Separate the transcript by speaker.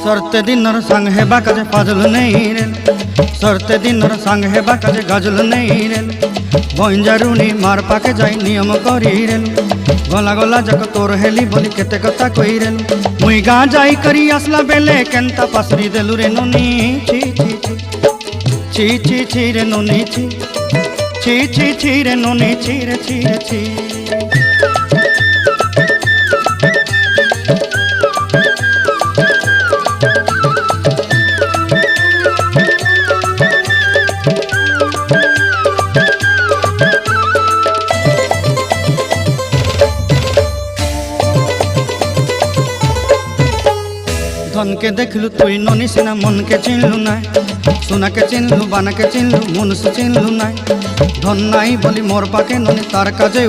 Speaker 1: सरते दिनर संग हेबा काजे फाजल नहीं रे सरते दिनर संग हेबा काजे गाजल नहीं रे बंजारुनी मार पाके जाई नियम करी रे गला गला जक तोर हेली बोली केते कथा कई रे मुई गा जाई करी आसला बेले केंता पासरी देलु रे नोनी ची ची ची ची ची रे नोनी ची ची ची ची रे नोनी ची रे ची रे ची धन के देखलु तुई नोनी सिना मन के चिन्हलु नाय सोना के चिन्हलु बाना के चिन्हलु मुनुष चिन्हलु नाय धन नाई बोली मोर पाके नोनी तार काजे